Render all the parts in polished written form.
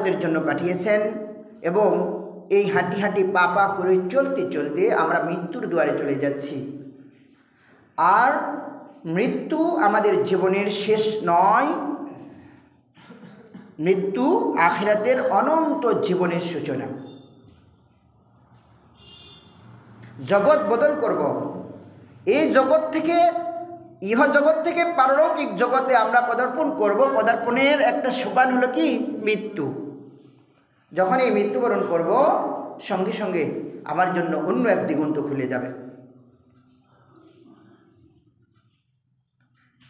আমাদের জন্য পাঠিয়েছেন এবং এই হাঁটি হাঁটি পা পা করে চলতে চলতে আমরা মৃত্যুর দুয়ারে চলে যাচ্ছি। আর মৃত্যু আমাদের জীবনের শেষ নয়, মৃত্যু আখিরাতের অনন্ত জীবনের সূচনা। জগৎ বদল করব, এই জগৎ থেকে ইহ জগৎ থেকে পারলৌকিক জগতে আমরা পদার্পণ করব। পদার্পণের একটা সোপান হলো কি? মৃত্যু। যখন এই মৃত্যুবরণ করব, সঙ্গে সঙ্গে আমার জন্য অন্য এক দিগন্ত খুলে যাবে।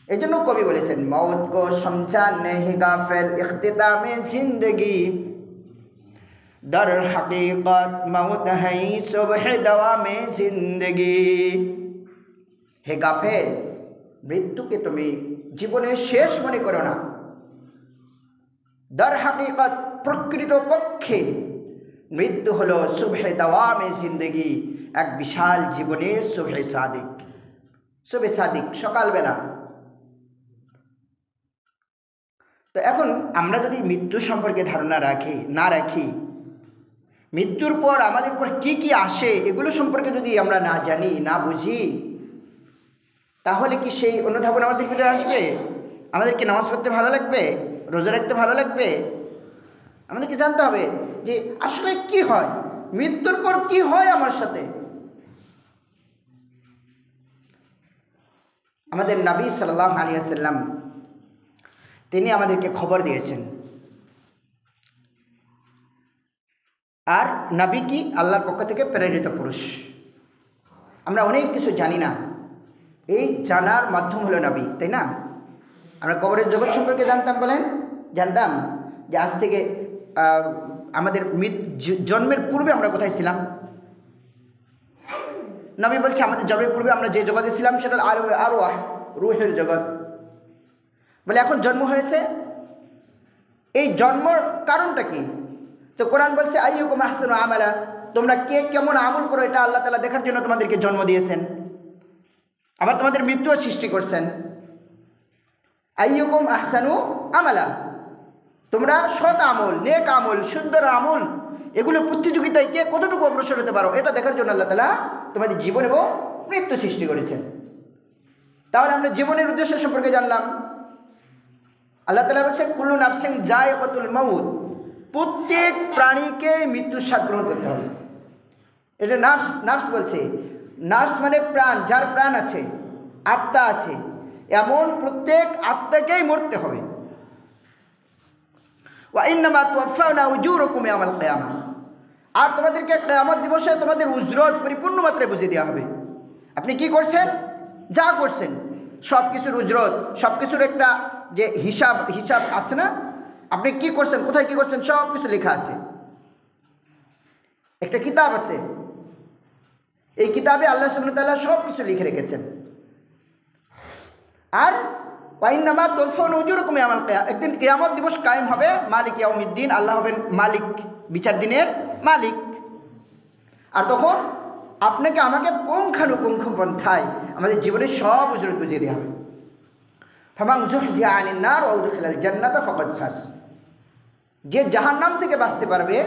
এই জন্য কবি বলেছেন, মৌত কো সমঝা নেহি গাফিল ইখতিতামে জিন্দগি, দর হकीकत मौत है सुबह दवामे जिंदगी। হে গাফেল, মৃত্যুকে তুমি জীবনের শেষ মনে করো না। দর হकीकत, প্রকৃত পক্ষে মৃত্যু হলো সুবহে দাওয়ামে জিন্দগি, এক বিশাল জীবনের সুবহে সাদিক। সুবহে সাদিক সকালবেলা। তো এখন আমরা যদি মৃত্যু সম্পর্কে ধারণা না রাখি, মৃত্যুর পর আমাদের উপর কি কি আসে এগুলো সম্পর্কে যদি আমরা না জানি, না বুঝি, তাহলে কি সেই অনুধাবন আমাদের ভিতরে আসবে? আমাদেরকে নামাজ পড়তে ভালো লাগবে? রোজা রাখতে ভালো লাগবে? আমাদেরকে জানতে হবে যে আসলে কি হয়, মৃত্যুর পর কি হয় আমার সাথে। আমাদের নবী সাল্লাল্লাহু আলাইহি ওয়াসাল্লাম তিনি আমাদেরকে খবর দিয়েছেন। আর নবী কি? আল্লাহর পক্ষ থেকে প্রেরিত পুরুষ। আমরা অনেক কিছু জানি না, এই জানার মাধ্যম হলো নবী, তাই না? আমরা কবরের জগৎ সম্পর্কে জানতাম যে আজ থেকে আমাদের জন্মের পূর্বে আমরা কোথায় ছিলাম। নবী বলছে আমাদের জন্মের পূর্বে আমরা যে জগতে ছিলাম সেটা আরওয়াহ, রূহের জগৎ। বলে এখন জন্ম হয়েছে, এই জন্মর কারণটা কি? তো কোরআন বলছে আইয়ুকুম আহসানু আমালা, তোমরা কে কেমন আমল করো এটা আল্লাহ তাআলা দেখার জন্য তোমাদেরকে জন্ম দিয়েছেন, আবার তোমাদের মৃত্যুও সৃষ্টি করছেন। আইয়ুকুম আহসানু আমালা, তোমরা সৎ আমল, নেক আমল, সুন্দর আমল, এগুলো প্রতিযোগিতায় কে কতটুকু অগ্রসর হতে পারো এটা দেখার জন্য আল্লাহ তাআলা তোমাদের জীবন এবং মৃত্যু সৃষ্টি করেছেন। তাহলে আমরা জীবনের উদ্দেশ্য সম্পর্কে জানলাম। আল্লাহ তাআলা বলছেন কুল্লু নাফসিন যায়িকাতুল মাউত, প্রত্যেক প্রাণীকে মৃত্যুর স্বাদ গ্রহণ করতে হবে। এটা নাফস বলছে, নাফস মানে প্রাণ, যার প্রাণ আছে, আত্মা আছে, এমন প্রত্যেক আত্মাকেই মরতে হবে। ওয়া ইন্নামা তুওয়াফাউনা উজুরাকুম ইয়াওমাল কিয়ামাহ, আর তোমাদেরকে কিয়ামত দিবসে তোমাদের উজরত পরিপূর্ণ মাত্রায় বুঝিয়ে দেওয়া হবে। আপনি কি করছেন, যা করছেন সব কিছুর উজরত, সব কিছুর একটা যে হিসাব আছে না, আপনি কি করছেন, কোথায় কি করছেন, সব কিছু লেখা আছে। একটা কিতাব আছে, এই কিতাবে আল্লাহ সুবহানাহু ওয়া তাআলা সব কিছু লিখে রেখেছেন। আর ওয়াইন্নামা তুওয়াফাউনা উজুরাকুম ইয়াওমাল কিয়ামাহ, একদিন কিয়ামত দিবস কায়েম হবে, মালিক ইয়াউমিদ্দিন, আল্লাহ হবেন মালিক, বিচার দিনের মালিক। আর তখন আপনাকে আমাকে পুঙ্খানুপুঙ্খ পন্থায় আমাদের জীবনের সব উজরত বুঝিয়ে দেওয়া হবে। ফামান যুহজিহা আনিন নার ওয়া উদখিলাল জান্নাতা ফাকাদ ফাজ, যে জাহান্নাম থেকে বাঁচতে পারবে,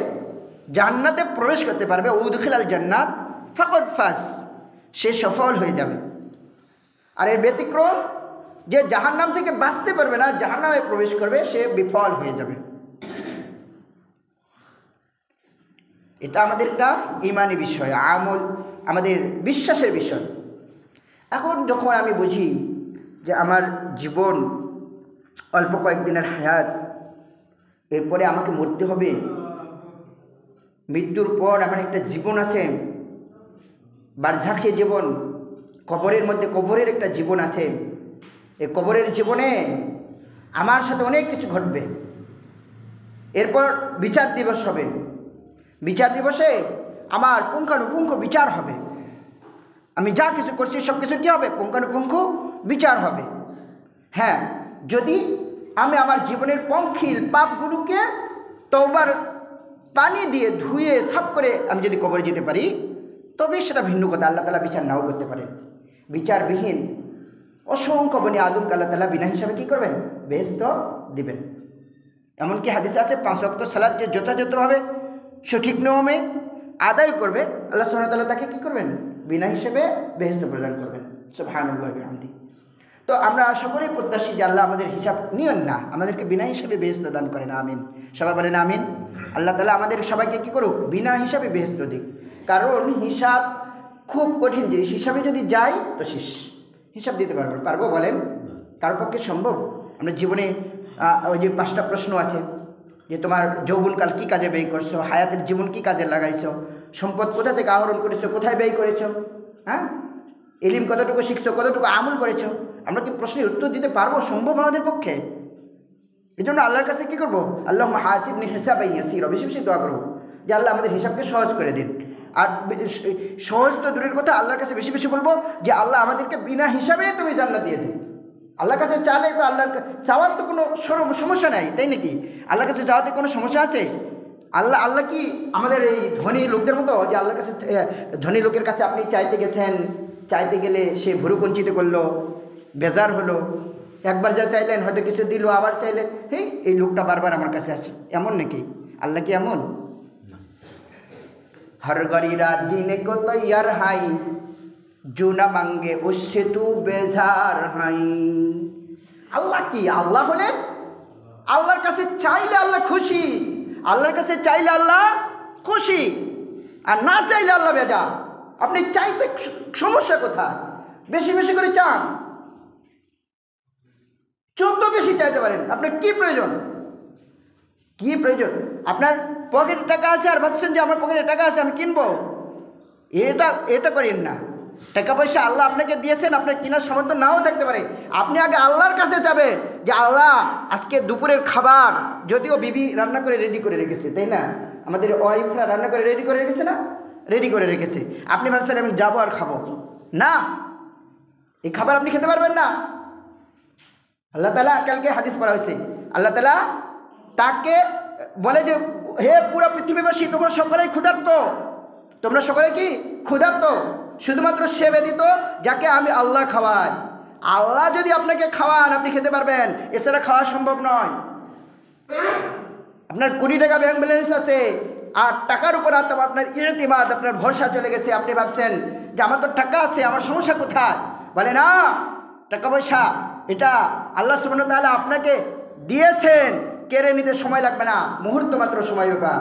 জান্নাতে প্রবেশ করতে পারবে, উদখিলাল জান্নাত ফাকাদ ফাজ, সে সফল হয়ে যাবে। আর এর ব্যতিক্রম, যে জাহান্নাম থেকে বাঁচতে পারবে না, জাহান্নামে প্রবেশ করবে, সে বিফল হয়ে যাবে। এটা আমাদের একটা ঈমানি বিষয়, আমল, আমাদের বিশ্বাসের বিষয়। এখন যখন আমি বুঝি যে আমার জীবন অল্প কয়েকদিনের হায়াত, এরপরে আমাকে মরতে হবে, মৃত্যুর পর আমার একটা জীবন আছে, বারজাখী জীবন, কবরের মধ্যে কবরের একটা জীবন আছে। এই কবরের জীবনে আমার সাথে অনেক কিছু ঘটবে। এরপর বিচার দিবস হবে, বিচার দিবসে আমার পুঙ্খানুপুঙ্খ বিচার হবে। আমি যা কিছু করছি সব কিছু কী হবে, পুঙ্খানুপুঙ্খ বিচার হবে। হ্যাঁ, যদি আমি আমার জীবনের পঙ্কিল পাপগুলোকে তওবার পানি দিয়ে ধুয়ে সাফ করে আমি যদি কবরে যেতে পারি, তবে সেটা ভিন্ন কথা, আল্লাহ তাআলা বিচার নাও করতে পারেন। বিচারবিহীন অসংখ্য বনি আদমকে আল্লাহ তাআলা বিনা হিসাবে কী করবেন, বেহেশত দিবেন। এমনকি হাদিসে আছে 5 ওয়াক্ত সালাত যে যথাযথভাবে সঠিক নিয়মে আদায় করবে, আল্লাহ সুবহানাহু ওয়া তাআলা তাকে কি করবেন? বিনা হিসেবে বেহেশত প্রদান করবেন। সুবহানাল্লাহি ওয়া বিহামদিহি। তো আমরা সকলেই প্রত্যাশী যে আল্লাহ আমাদের হিসাব নিয়েন না, আমাদেরকে বিনা হিসাবে বেহেশত দান করেন। আমিন। সবাই বলেন আমিন। আল্লাহ তাআলা আমাদের সবাইকে কি করুক? বিনা হিসাবে বেহেশত দিক। কারণ হিসাব খুব কঠিন জিনিস। হিসাবে যদি যাই তো শেষ, হিসাব দিতে পারবো বলেন? কার পক্ষে সম্ভব? আমরা জীবনে ওই যে 5টা প্রশ্ন আছে যে তোমার যৌবনকাল কি কাজে ব্যয় করছো, হায়াতের জীবন কি কাজে লাগাইছো, সম্পদ কোথা থেকে আহরণ করেছো, কোথায় ব্যয় করেছো, হ্যাঁ, ইলম কতটুকু শিখছো, কতটুকু আমল করেছো, আমরা কি প্রশ্নের উত্তর দিতে পারবো? সম্ভব আমাদের পক্ষে? এই জন্য আল্লাহর কাছে কি করবো? আল্লাহুম্মা হাসিবনি হিসাবান ইয়াসীরা, বেশি বেশি দোয়া করবো যে আল্লাহ আমাদের হিসাবকে সহজ করে দিন। আর সহজ তো দূরের কথা, আল্লাহর কাছে বেশি বেশি বলবো যে আল্লাহ আমাদেরকে বিনা হিসাবে তুমি জান্নাত দিয়ে দিন। আল্লাহর কাছে চাইলে তো আল্লাহর চাওয়ার তো কোনো সমস্যা নাই, তাই নাকি? আল্লাহর কাছে চাওয়াতে কোনো সমস্যা আছে? আল্লাহ কি আমাদের এই ধনী লোকদের মতো যে আল্লাহর কাছে, ধনী লোকের কাছে আপনি চাইতে গেছেন, চাইতে গেলে সে ভুরু কুঞ্চিত করলো, বেজার হলো, একবার যা চাইলেন হয়তো কিছু দিল, আবার চাইলে হ্যাঁ এই লোকটা বারবার আমার কাছে আসে, এমন নাকি? আল্লাহ কি এমন? हर गरी रात दिन को तैयार हाई जो ना मांगे उससे तू बेजार हाई। আল্লাহ কি? আল্লাহ হলেন আল্লাহর কাছে চাইলে আল্লাহ খুশি, আল্লাহর কাছে চাইলে আল্লাহ খুশি, আর না চাইলে আল্লাহ বেজার। আপনি চাইতে সমস্যা কোথায়? বেশি বেশি করে চান, যত বেশি চাইতে পারেন। আপনার কি প্রয়োজন? কি প্রয়োজন? আপনার পকেটে টাকা আছে আর ভাবছেন যে আমার পকেটে টাকা আছে আমি কিনবো, এটা করেন না। টাকা পয়সা আল্লাহ আপনাকে দিয়েছেন, আপনার কেনার সামর্থ্য নাও থাকতে পারে। আপনি আগে আল্লাহর কাছে যাবেন যে আল্লাহ আজকে দুপুরের খাবার, যদিও বিবি রান্না করে রেডি করে রেখেছে, তাই না? আমাদের ওয়াইফরা রান্না করে রেডি করে রেখেছে না? রেডি করে রেখেছে। আপনি ভাবছেন আমি যাবো আর খাবো না, এই খাবার আপনি খেতে পারবেন না। আল্লাহ তাআলা, কালকে হাদিস পড়া হয়েছে, আল্লাহ তাআলা তাকে বলে যে হে পুরো পৃথিবীবাসী, তোমরা সকলেই ক্ষুধার্ত, তোমরা সকলে কি ক্ষুধার্ত, শুধুমাত্র সে ব্যতীত যাকে আমি আল্লাহ খাওয়াই। আল্লাহ যদি আপনাকে খাওয়ান আপনি খেতে পারবেন, এছাড়া খাওয়া সম্ভব নয়। আপনার 20 টাকা ব্যাংক ব্যালেন্স আছে আর টাকার উপর আপনার ইতিমাদ, আপনার ভরসা চলে গেছে। আপনি ভাবছেন যে আমার তো টাকা আছে, আমার সমস্যা কোথায়? বলে না, টাকা পয়সা এটা আল্লাহ সুবহানাহু ওয়া তাআলা আপনাকে দিয়েছেন, কেড়ে নিতে সময় লাগবে না, মুহূর্ত মাত্র সময় ব্যাপার।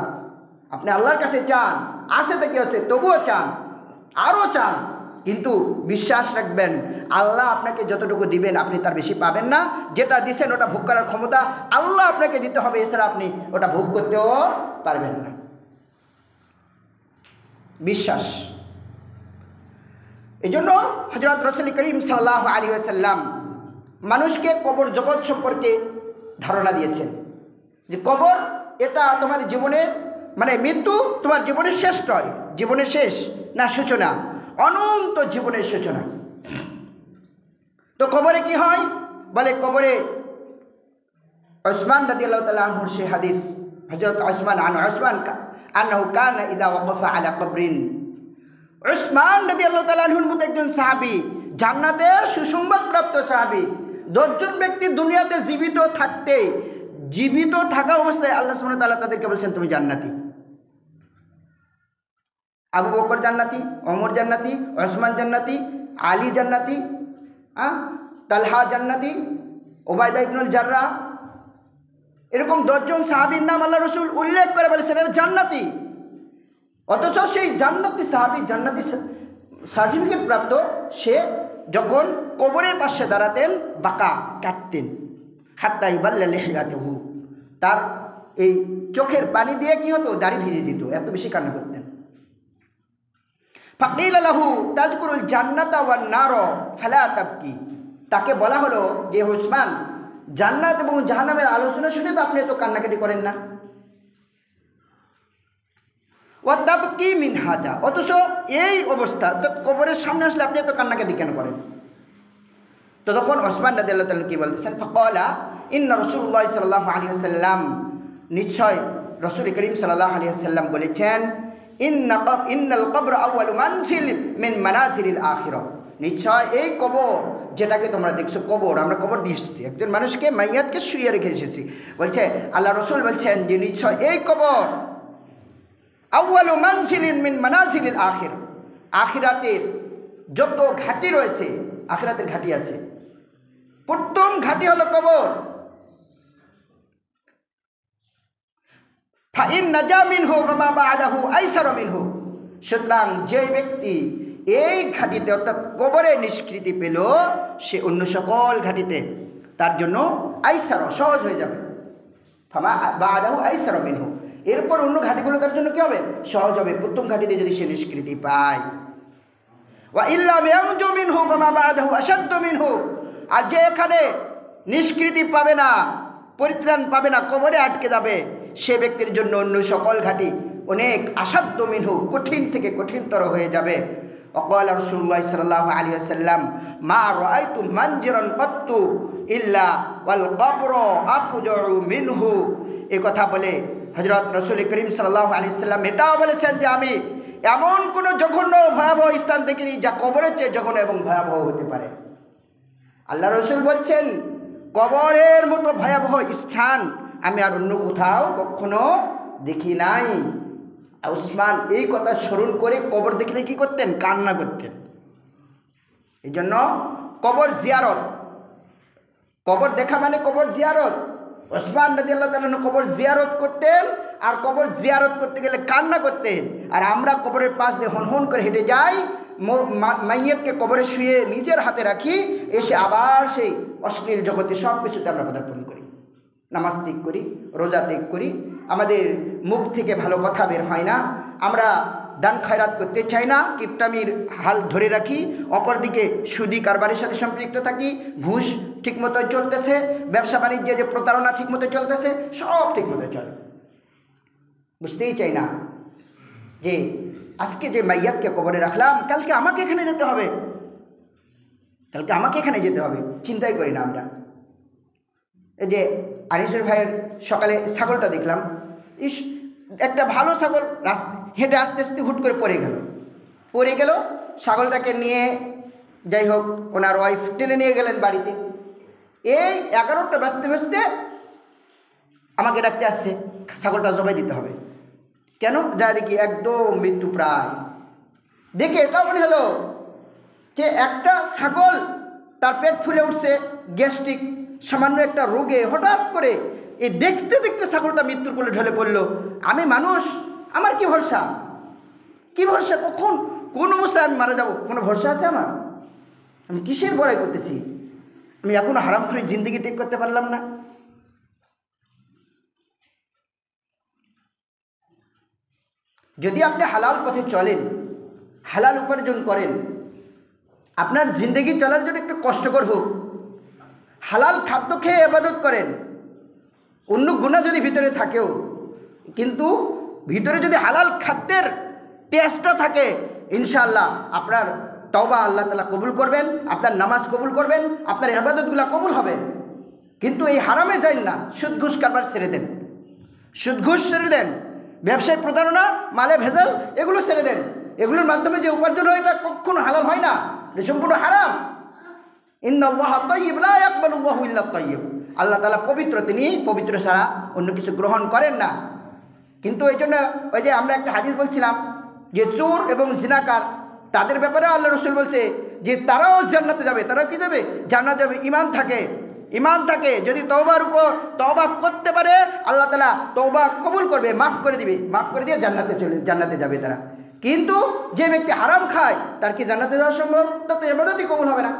আপনি আল্লাহর কাছে চান, আছে তো কি আছে, তবুও চান, আরও চান, কিন্তু বিশ্বাস রাখবেন আল্লাহ আপনাকে যতটুকু দিবেন আপনি তার বেশি পাবেন না। যেটা দিছেন ওটা ভোগ করার ক্ষমতা আল্লাহ আপনাকে দিতে হবে, এছাড়া আপনি ওটা ভোগ করতেও পারবেন না। বিশ্বাস। এই জন্য হযরত রাসূল করিম সাল্লাল্লাহু আলাইহি ওয়াসাল্লাম মানুষকে কবর জগৎ সম্পর্কে ধারণা দিয়েছেন যে কবর এটা তোমার জীবনে, মানে মৃত্যু তোমার জীবনের শেষ নয়, জীবনের শেষ না সূচনা, অনন্ত জীবনের সূচনা। তো কবরে কি হয়? বলে কবরে উসমান রাদিয়াল্লাহু তাআলা আনহুর সে হাদিস, হযরত উসমান আনহু কানা ইযা ওয়াকাফা আলা কবরিন, উসমান রাদিয়াল্লাহু তাআলা আনহুর মতো একজন সাহাবী, জান্নাতের সুসংবাদ প্রাপ্ত সাহাবী। 10 জন ব্যক্তি দুনিয়াতে জীবিত থাকা অবস্থায় আল্লাহ সুবহানাহু ওয়া তাআলা তাদেরকে বলছেন তুমি জান্নাতি। আবু বকর জান্নাতি, ওমর জান্নাতি, ওসমান জান্নাতি, আলী জান্নাতি, তালহা জান্নাতি, ওবায়দা ইবনুল জাররাহ, এরকম 10 জন সাহাবীর নাম আল্লাহ রাসূল উল্লেখ করে বলেছেন এরা জান্নাতি। অথচ সেই জান্নাতি সাহাবী, জান্নাতি সার্টিফিকেট প্রাপ্ত, সে যখন কবরের পাশে দাঁড়াতেন বাঁকা কাঁদতেন, হাত্তা ইবাল্লা লিহিয়াতুহু, তার এই চোখের পানি দিয়ে কি হতো? দাড়ি ভিজে যেত, এত বেশি কান্না করতেন। ফাকিলা লাহু তাযকুরুল জান্নাতা ওয়ান নার ফালা তাবকি, তাকে বলা হলো যে উসমান, জান্নাত এবং জাহান্নামের আলোচনা শুনে তো আপনি এত কান্নাকাটি করেন না। ওয়া তাবকি মিন হাজা, অথচ এই অবস্থা কবরের সামনে আসলে আপনি এত কান্নাকাটি কেন করেন? তো তখন উসমান রাদিয়াল্লাহু তাআলা কি বলতেছেন? ফাকালা ইন্না রাসূলুল্লাহ সাল্লাল্লাহু আলাইহি ওয়াসাল্লাম, নিশ্চয় রাসূল করিম সাল্লাল্লাহু আলাইহি ওয়াসাল্লাম বলেছেন, ইন্নাল কবর আউয়ালু মানজিল মিন মানাজিলিল আখিরাহ, নিশ্চয় এই কবর যেটাকে তোমরা দেখছো কবর, আমরা কবর দিয়ে এসেছি, একজন মানুষকে মাইয়াতকে শুয়ে রেখে এসেছি। বলছে আল্লাহ রসুল বলছেন যে নিশ্চয় এই কবর আউয়ালু মানজিলিন মিন মানাজিলিল আখির, আখিরাতের যত ঘাঁটি রয়েছে, আখিরাতের ঘাঁটি আছে, প্রথম ঘাঁটি হলো কবর। ফাইন নাজা মিনহু ওয়া বা'দাহু আইসারু মিনহু, সুতরাং যে ব্যক্তি এই ঘাঁটিতে অর্থাৎ কবরে নিষ্কৃতি পেল, সে অন্য সকল ঘাঁটিতে তার জন্য আইসার সহজ হয়ে যাবে। ফামা বা'দাহু আইসারু মিনহু, এরপর অন্য ঘাঁটিগুলো তার জন্য কি হবে? সহজ হবে, প্রথম ঘাঁটিতে যদি সে নিষ্কৃতি পায়। ওয়া ইল্লা ইয়ানজু মিনহু ফামা বা'দাহু আশাদ্দু মিনহু, আর যে এখানে নিষ্কৃতি পাবে না, পরিত্রাণ পাবে না, কবরে আটকে যাবে, সে ব্যক্তির জন্য অন্য সকল ঘাঁটি অনেক আসাধ্য মিনহু, কঠিন থেকে কঠিনতর হয়ে যাবে। ওয়াকাল রাসূলুল্লাহ সাল্লাল্লাহু আলাইহি ওয়াসাল্লাম মা রাআইতু মানজিরান কাত্তু ইল্লা ওয়াল কবরু আফজাউ মিনহু। এই কথা বলে হযরত রাসূল করিম সাল্লাল্লাহু আলাইহি ওয়াসাল্লাম এটাও বলেছেন যে আমি এমন কোনো জঘন্য ভয়াবহ স্থান দেখিনি যা কবরের চেয়ে জঘন্য এবং ভয়াবহ হতে পারে। আল্লাহ রসুল বলছেন কবরের মতো ভয়াবহ স্থান আমি আর অন্য কোথাও কখনো দেখি নাই। উসমান এই কথা স্মরণ করে কবর দেখলে কি করতেন? কান্না করতেন। এই জন্য কবর জিয়ারত, কবর দেখা মানে কবর জিয়ারত। উসমান রাদিয়াল্লাহু তাআলা কবর জিয়ারত করতেন, আর কবর জিয়ারত করতে গেলে কান্না করতেন। আর আমরা কবরের পাশ দিয়ে হন করে হেঁটে যাই, মাইয়াতকে কবরে শুয়ে নিজের হাতে রাখি, এসে আবার সেই অশ্লীল জগতে সব কিছুতে আমরা পদার্পণ করি, নামাজ ত্যাগ করি, রোজা ত্যাগ করি, আমাদের মুখ থেকে ভালো কথা বের হয় না, আমরা দান খয়রাত করতে চাই না, কিপটামির হাল ধরে রাখি, অপরদিকে সুদি কারবারের সাথে সম্পৃক্ত থাকি, ঘুষ ঠিকমতো চলতেছে, ব্যবসা বাণিজ্যে যে প্রতারণা ঠিকমতো চলতেছে, সব ঠিকমতো চলে। বুঝতেই চাই না যে আজকে যে মাইয়াতকে কবরে রাখলাম, কালকে আমাকে এখানে যেতে হবে, কালকে আমাকে এখানে যেতে হবে, চিন্তাই করি না আমরা। এই যে আনিসুর ভাইয়ের সকালে ছাগলটা দেখলাম, ইস একটা ভালো ছাগল হেঁটে আস্তে আস্তে হুট করে পড়ে গেল, ছাগলটাকে নিয়ে যাই হোক ওনার ওয়াইফ টেনে নিয়ে গেলেন বাড়িতে। এই 11টা বাজতে আমাকে ডাকতে আসছে, ছাগলটা জবাই দিতে হবে। কেন? যা দেখি একদম মৃত্যু প্রায়। দেখে এটাও মনে হলো যে একটা ছাগল তার পেট ফুলে উঠছে, গ্যাস্ট্রিক সামান্য একটা রোগে হঠাৎ করে এই দেখতে দেখতে ছাগলটা মৃত্যুর কোলে ঢলে পড়লো। আমি মানুষ, আমার কি ভরসা, কি ভরসা, কখন কোন অবস্থায় আমি মারা যাব, কোনো ভরসা আছে আমার? আমি কিসের বড়াই করতেছি? আমি এখনো হারামখোরি জিন্দেগি ত্যাগ করতে পারলাম না। যদি আপনি হালাল পথে চলেন, হালাল উপার্জন করেন, আপনার জিন্দেগি চলার জন্য একটু কষ্টকর হোক, হালাল খাদ্য খেয়ে ইবাদত করেন, অন্য গুনাহ যদি ভিতরে থাকেও, কিন্তু ভিতরে যদি হালাল খাদ্যের টেস্টটা থাকে, ইনশাআল্লাহ আপনার তওবা আল্লাহ তাআলা কবুল করবেন, আপনার নামাজ কবুল করবেন, আপনার ইবাদতগুলো কবুল হবে। কিন্তু এই হারামে যান না, সুদ ঘুষ কারবার ছেড়ে দেন, সুদ ঘুষ ছেড়ে দেন, ব্যবসায় প্রতারণা, মালে ভেজাল, এগুলো ছেড়ে দেন। এগুলোর মাধ্যমে যে উপার্জন হয় এটা কখনো হালাল হয় না, এটা সম্পূর্ণ হারাম। ইন্নাল্লাহা তাইয়্যিব লা ইয়াকবালুল্লাহু ইল্লা তাইয়্যিব, আল্লাহ তাআলা পবিত্র, তিনি পবিত্র ছাড়া অন্য কিছু গ্রহণ করেন না। কিন্তু এই জন্য ওই যে আমরা একটা হাদিস বলছিলাম যে চোর এবং জিনাকার, তাদের ব্যাপারে আল্লাহ রসুল বলছে যে তারাও জান্নাতে যাবে। তারা কি যাবে? জান্নাতে যাবে। ইমান থাকে, যদি তওবার উপর তওবা করতে পারে, আল্লাহ তাআলা তওবা কবুল করবে, মাফ করে দিয়ে জান্নাতে যাবে তারা। কিন্তু যে ব্যক্তি হারাম খায়, তার কি জান্নাতে যাওয়া সম্ভব? তার তো ইবাদতই কবুল হবে না।